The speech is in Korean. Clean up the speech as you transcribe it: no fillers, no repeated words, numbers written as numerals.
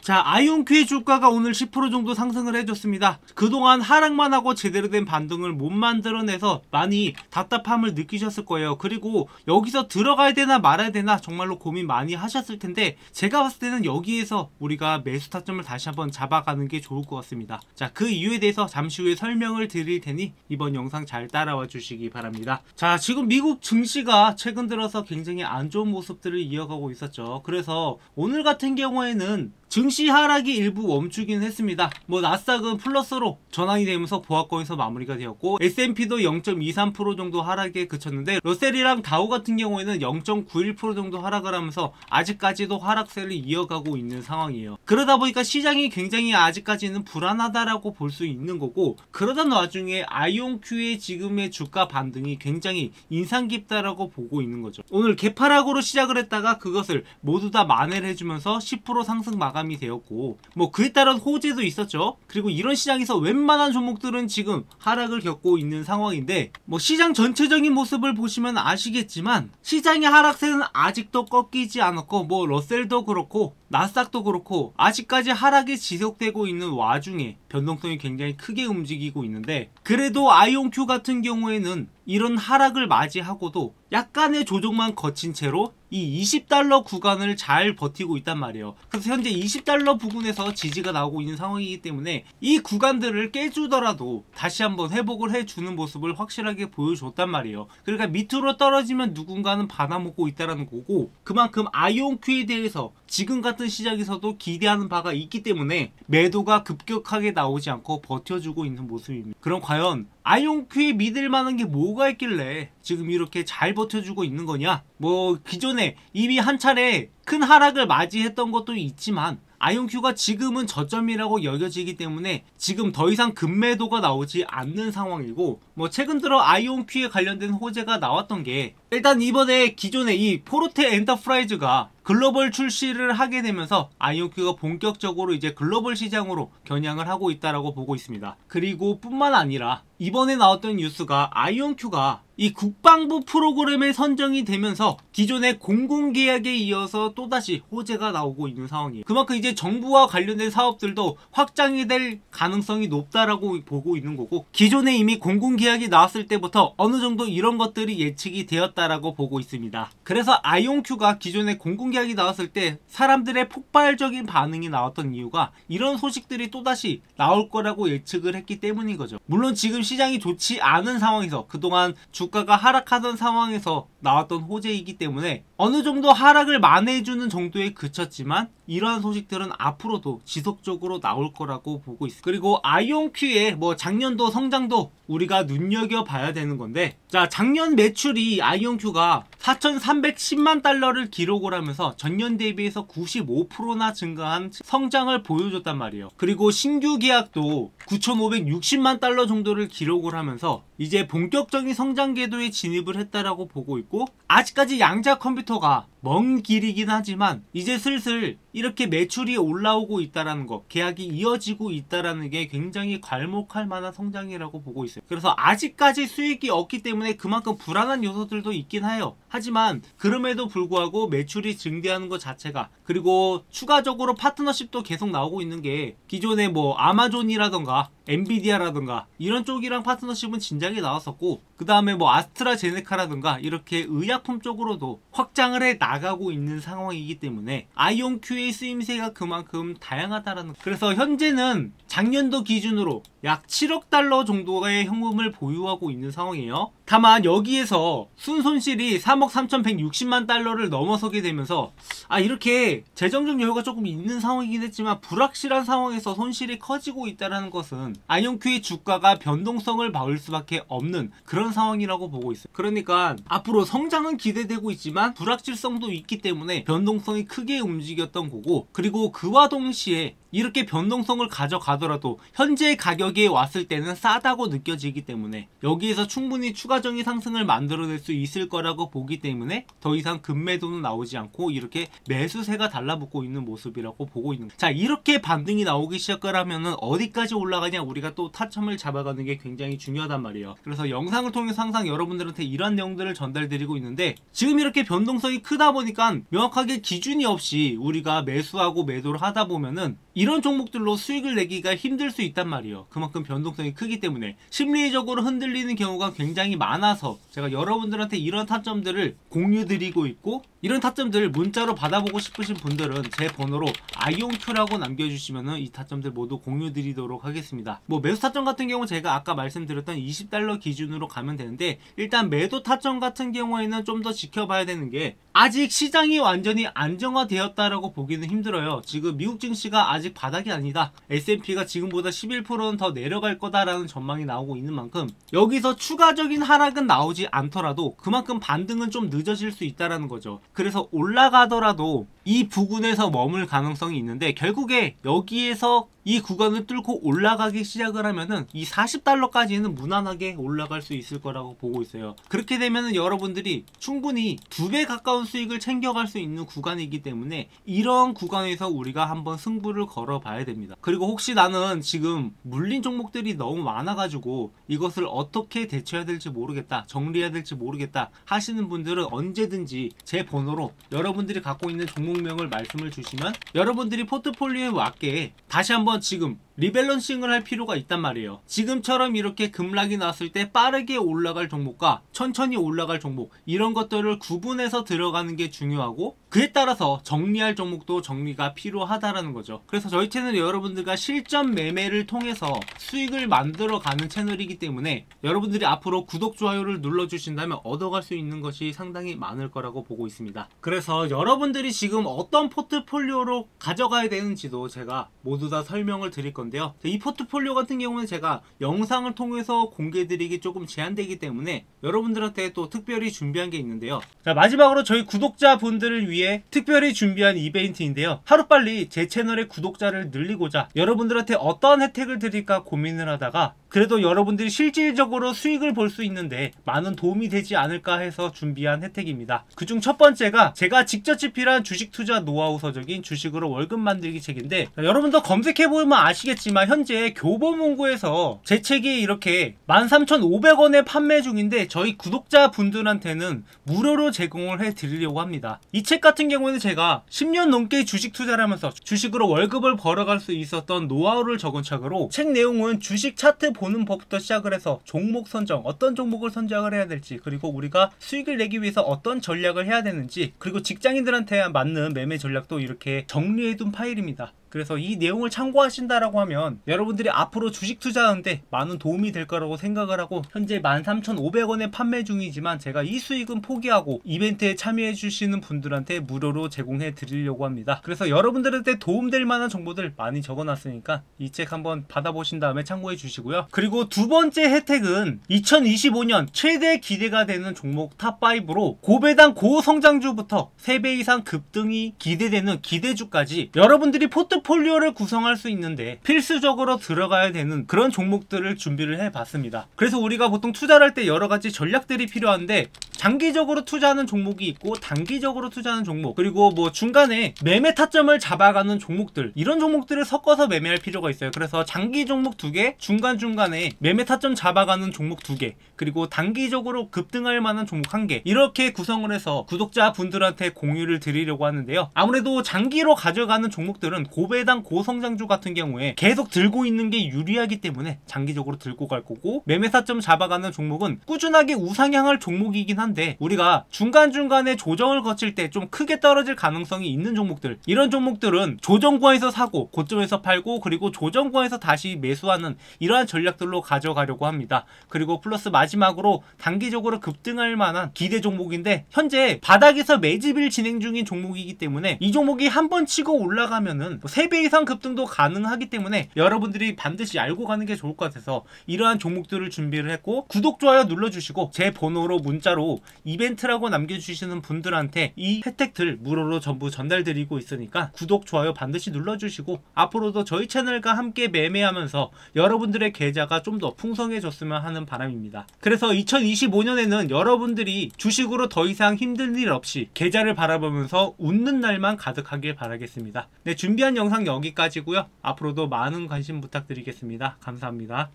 자, 아이온큐의 주가가 오늘 10% 정도 상승을 해줬습니다. 그동안 하락만 하고 제대로 된 반등을 못 만들어내서 많이 답답함을 느끼셨을 거예요. 그리고 여기서 들어가야 되나 말아야 되나 정말로 고민 많이 하셨을 텐데, 제가 봤을 때는 여기에서 우리가 매수 타점을 다시 한번 잡아가는 게 좋을 것 같습니다. 자, 그 이유에 대해서 잠시 후에 설명을 드릴 테니 이번 영상 잘 따라와 주시기 바랍니다. 자, 지금 미국 증시가 최근 들어서 굉장히 안 좋은 모습들을 이어가고 있었죠. 그래서 오늘 같은 경우에는 증시 하락이 일부 멈추긴 했습니다. 뭐 나스닥은 플러스로 전환이 되면서 보합권에서 마무리가 되었고, S&P도 0.23% 정도 하락에 그쳤는데, 러셀이랑 다우 같은 경우에는 0.91% 정도 하락을 하면서 아직까지도 하락세를 이어가고 있는 상황이에요. 그러다 보니까 시장이 굉장히 아직까지는 불안하다라고 볼 수 있는 거고, 그러던 와중에 아이온큐의 지금의 주가 반등이 굉장히 인상 깊다라고 보고 있는 거죠. 오늘 개파락으로 시작을 했다가 그것을 모두 다 만회를 해주면서 10% 상승 마감이 되었고, 뭐 그에 따른 호재도 있었죠. 그리고 이런 시장에서 웬만한 종목들은 지금 하락을 겪고 있는 상황인데, 뭐 시장 전체적인 모습을 보시면 아시겠지만 시장의 하락세는 아직도 꺾이지 않았고, 뭐 러셀도 그렇고 나스닥도 그렇고 아직까지 하락이 지속되고 있는 와중에 변동성이 굉장히 크게 움직이고 있는데, 그래도 아이온큐 같은 경우에는 이런 하락을 맞이하고도 약간의 조정만 거친 채로 이 20달러 구간을 잘 버티고 있단 말이에요. 그래서 현재 20달러 부근에서 지지가 나오고 있는 상황이기 때문에 이 구간들을 깨주더라도 다시 한번 회복을 해주는 모습을 확실하게 보여줬단 말이에요. 그러니까 밑으로 떨어지면 누군가는 받아먹고 있다는 거고, 그만큼 아이온큐에 대해서 지금 같은 시장에서도 기대하는 바가 있기 때문에 매도가 급격하게 나오지 않고 버텨주고 있는 모습입니다. 그럼 과연 아이온큐에 믿을 만한 게 뭐가 있길래 지금 이렇게 잘 버텨주고 있는 거냐? 뭐 기존에 이미 한 차례 큰 하락을 맞이했던 것도 있지만 아이온큐가 지금은 저점이라고 여겨지기 때문에 지금 더 이상 급매도가 나오지 않는 상황이고, 뭐 최근 들어 아이온큐에 관련된 호재가 나왔던 게, 일단 이번에 기존에 이 포르테 엔터프라이즈가 글로벌 출시를 하게 되면서 아이온큐가 본격적으로 이제 글로벌 시장으로 겨냥을 하고 있다라고 보고 있습니다. 그리고 뿐만 아니라 이번에 나왔던 뉴스가 아이온큐가 이 국방부 프로그램에 선정이 되면서 기존의 공공계약에 이어서 또다시 호재가 나오고 있는 상황이에요. 그만큼 이제 정부와 관련된 사업들도 확장이 될 가능성이 높다라고 보고 있는 거고, 기존에 이미 공공계약이 나왔을 때부터 어느 정도 이런 것들이 예측이 되었다라고 보고 있습니다. 그래서 아이온큐가 기존에 공공계약이 나왔을 때 사람들의 폭발적인 반응이 나왔던 이유가 이런 소식들이 또다시 나올 거라고 예측을 했기 때문인 거죠. 물론 지금 시장이 좋지 않은 상황에서, 그동안 주가가 하락하던 상황에서 나왔던 호재이기 때문에 어느 정도 하락을 만회해주는 정도에 그쳤지만, 이러한 소식들은 앞으로도 지속적으로 나올 거라고 보고 있습니다. 그리고 아이온큐의 뭐 작년도 성장도 우리가 눈여겨봐야 되는 건데, 자, 작년 매출이 아이온큐가 4,310만 달러를 기록을 하면서 전년 대비해서 95%나 증가한 성장을 보여줬단 말이에요. 그리고 신규 계약도 9,560만 달러 정도를 기록을 하면서 이제 본격적인 성장 궤도에 진입을 했다라고 보고 있고, 아직까지 양자 컴퓨터가 먼 길이긴 하지만 이제 슬슬 이렇게 매출이 올라오고 있다라는 거, 계약이 이어지고 있다라는 게 굉장히 괄목할 만한 성장이라고 보고 있어요. 그래서 아직까지 수익이 없기 때문에 그만큼 불안한 요소들도 있긴 해요. 하지만 그럼에도 불구하고 매출이 증대하는 것 자체가, 그리고 추가적으로 파트너십도 계속 나오고 있는 게, 기존에 뭐 아마존이라던가 엔비디아라던가 이런 쪽이랑 파트너십은 진작에 나왔었고, 그 다음에 뭐 아스트라제네카라던가 이렇게 의약품 쪽으로도 확장을 해 나가고 있는 상황이기 때문에 아이온큐의 쓰임새가 그만큼 다양하다라는. 그래서 현재는 작년도 기준으로 약 7억 달러 정도의 현금을 보유하고 있는 상황이에요. 다만 여기에서 순손실이 3억 3,160만 달러를 넘어서게 되면서, 이렇게 재정적 여유가 조금 있는 상황이긴 했지만 불확실한 상황에서 손실이 커지고 있다는 것은 아이온큐의 주가가 변동성을 봐올 수밖에 없는 그런 상황이라고 보고 있어요. 그러니까 앞으로 성장은 기대되고 있지만 불확실성도 있기 때문에 변동성이 크게 움직였던 거고, 그리고 그와 동시에 이렇게 변동성을 가져가더라도 현재 가격에 왔을 때는 싸다고 느껴지기 때문에 여기에서 충분히 추가적으로 추가적인 상승을 만들어낼 수 있을 거라고 보기 때문에 더 이상 급매도는 나오지 않고 이렇게 매수세가 달라붙고 있는 모습이라고 보고 있는 거예요. 자, 이렇게 반등이 나오기 시작을 하면은 어디까지 올라가냐, 우리가 또 타점을 잡아가는 게 굉장히 중요하단 말이에요. 그래서 영상을 통해서 항상 여러분들한테 이런 내용들을 전달드리고 있는데, 지금 이렇게 변동성이 크다 보니까 명확하게 기준이 없이 우리가 매수하고 매도를 하다 보면은 이런 종목들로 수익을 내기가 힘들 수 있단 말이에요. 그만큼 변동성이 크기 때문에 심리적으로 흔들리는 경우가 굉장히 많아서 제가 여러분들한테 이런 타점들을 공유드리고 있고, 이런 타점들을 문자로 받아보고 싶으신 분들은 제 번호로 아이온큐라고 남겨주시면은 이 타점들 모두 공유드리도록 하겠습니다. 뭐 매수 타점 같은 경우 제가 아까 말씀드렸던 20달러 기준으로 가면 되는데, 일단 매도 타점 같은 경우에는 좀 더 지켜봐야 되는 게, 아직 시장이 완전히 안정화되었다라고 보기는 힘들어요. 지금 미국 증시가 아직 바닥이 아니다, S&P가 지금보다 11%는 더 내려갈 거다라는 전망이 나오고 있는 만큼 여기서 추가적인 하락은 나오지 않더라도 그만큼 반등은 좀 늦어질 수 있다라는 거죠. 그래서 올라가더라도 이 부근에서 머물 가능성이 있는데, 결국에 여기에서 이 구간을 뚫고 올라가기 시작을 하면은 이 40달러까지는 무난하게 올라갈 수 있을 거라고 보고 있어요. 그렇게 되면은 여러분들이 충분히 2배 가까운 수익을 챙겨갈 수 있는 구간이기 때문에 이런 구간에서 우리가 한번 승부를 걸어 봐야 됩니다. 그리고 혹시 나는 지금 물린 종목들이 너무 많아가지고 이것을 어떻게 대처해야 될지 모르겠다, 정리해야 될지 모르겠다 하시는 분들은 언제든지 제 번호로 여러분들이 갖고 있는 종목명을 말씀을 주시면 여러분들이 포트폴리오에 맞게 다시 한번 지금 리밸런싱을 할 필요가 있단 말이에요. 지금처럼 이렇게 급락이 났을 때 빠르게 올라갈 종목과 천천히 올라갈 종목, 이런 것들을 구분해서 들어가는 게 중요하고, 그에 따라서 정리할 종목도 정리가 필요하다라는 거죠. 그래서 저희 채널은 여러분들과 실전 매매를 통해서 수익을 만들어가는 채널이기 때문에 여러분들이 앞으로 구독, 좋아요를 눌러주신다면 얻어갈 수 있는 것이 상당히 많을 거라고 보고 있습니다. 그래서 여러분들이 지금 어떤 포트폴리오로 가져가야 되는지도 제가 모두 다 설명을 드릴 건데요. 이 포트폴리오 같은 경우는 제가 영상을 통해서 공개드리기 조금 제한되기 때문에 여러분들한테 또 특별히 준비한 게 있는데요. 자, 마지막으로 저희 구독자분들을 위해 특별히 준비한 이벤트인데요. 하루빨리 제 채널의 구독자를 늘리고자 여러분들한테 어떤 혜택을 드릴까 고민을 하다가 그래도 여러분들이 실질적으로 수익을 볼 수 있는데 많은 도움이 되지 않을까 해서 준비한 혜택입니다. 그중 첫 번째가 제가 직접 집필한 주식 투자 노하우 서적인 주식으로 월급 만들기 책인데, 여러분도 검색해보면 아시겠지만 현재 교보문고에서 제 책이 이렇게 13,500원에 판매 중인데 저희 구독자분들한테는 무료로 제공을 해드리려고 합니다. 이 책 같은 경우에는 제가 10년 넘게 주식 투자를 하면서 주식으로 월급을 벌어갈 수 있었던 노하우를 적은 책으로, 책 내용은 주식 차트 보는 법부터 시작을 해서 종목 선정, 어떤 종목을 선정을 해야 될지, 그리고 우리가 수익을 내기 위해서 어떤 전략을 해야 되는지, 그리고 직장인들한테 맞는 매매 전략도 이렇게 정리해둔 파일입니다. 그래서 이 내용을 참고하신다라고 하면 여러분들이 앞으로 주식 투자하는데 많은 도움이 될 거라고 생각을 하고, 현재 13,500원에 판매 중이지만 제가 이 수익은 포기하고 이벤트에 참여해 주시는 분들한테 무료로 제공해 드리려고 합니다. 그래서 여러분들한테 도움될 만한 정보들 많이 적어놨으니까 이 책 한번 받아보신 다음에 참고해 주시고요. 그리고 두 번째 혜택은 2025년 최대 기대가 되는 종목 탑5로 고배당 고성장주부터 3배 이상 급등이 기대되는 기대주까지 여러분들이 포트폴리오를 구성할 수 있는데 필수적으로 들어가야 되는 그런 종목들을 준비를 해봤습니다. 그래서 우리가 보통 투자를 할 때 여러가지 전략들이 필요한데, 장기적으로 투자하는 종목이 있고 단기적으로 투자하는 종목, 그리고 뭐 중간에 매매 타점을 잡아가는 종목들, 이런 종목들을 섞어서 매매할 필요가 있어요. 그래서 장기 종목 2개, 중간중간에 매매 타점 잡아가는 종목 2개, 그리고 단기적으로 급등할 만한 종목 1개, 이렇게 구성을 해서 구독자분들한테 공유를 드리려고 하는데요. 아무래도 장기로 가져가는 종목들은 고배당 고성장주 같은 경우에 계속 들고 있는 게 유리하기 때문에 장기적으로 들고 갈 거고, 매매 타점 잡아가는 종목은 꾸준하게 우상향할 종목이긴 한데 우리가 중간중간에 조정을 거칠 때 좀 크게 떨어질 가능성이 있는 종목들, 이런 종목들은 조정구에서 사고 고점에서 팔고 그리고 조정구에서 다시 매수하는 이러한 전략들로 가져가려고 합니다. 그리고 플러스 마지막으로 단기적으로 급등할 만한 기대 종목인데, 현재 바닥에서 매집을 진행 중인 종목이기 때문에 이 종목이 한번 치고 올라가면은 3 3배 이상 급등도 가능하기 때문에 여러분들이 반드시 알고 가는 게 좋을 것 같아서 이러한 종목들을 준비를 했고, 구독, 좋아요 눌러주시고 제 번호로 문자로 이벤트라고 남겨주시는 분들한테 이 혜택들 무료로 전부 전달드리고 있으니까 구독, 좋아요 반드시 눌러주시고 앞으로도 저희 채널과 함께 매매하면서 여러분들의 계좌가 좀 더 풍성해졌으면 하는 바람입니다. 그래서 2025년에는 여러분들이 주식으로 더 이상 힘든 일 없이 계좌를 바라보면서 웃는 날만 가득하길 바라겠습니다. 네, 준비한 영상 여기까지고요. 앞으로도 많은 관심 부탁드리겠습니다. 감사합니다.